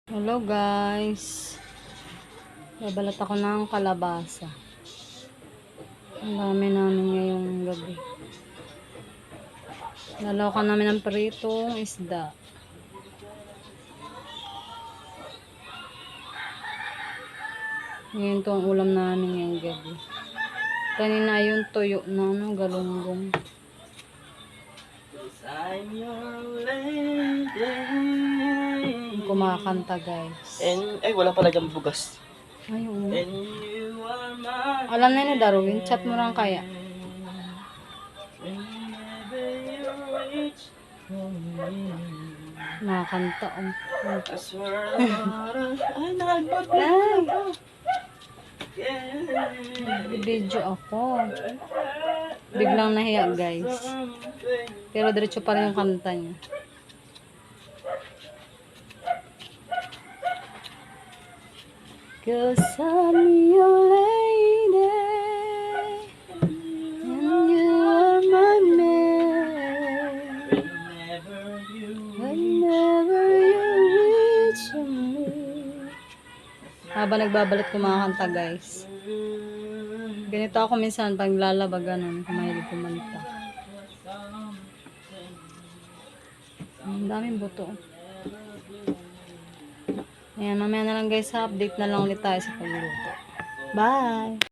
Hello guys, babalat ako ng kalabasa. Ang dami namin ngayong gabi. Lalawakan namin ng pritong isda. Ngayon to ang ulam namin ngayong gabi. Kanina yung tuyo na galunggong. Kumakanta guys. Ay, wala pala dyan bugas. Ay, oo. Alam na ni Darwin, chat mo lang kaya. Nakakanta oh. Ay, nagbot Video ako. Biglang nahiya guys. Pero diretso pa rin yung kanta niya. Cause I'm your lady and you are my man. Whenever you reach me. Habang nagbabalat ko mga kanta guys. Ganito ako minsan pag lalaba ganun. Kumahilig kumanta. Ang daming buto. Ayan, mamaya na lang guys, update na lang ulit tayo sa pagluto. Bye!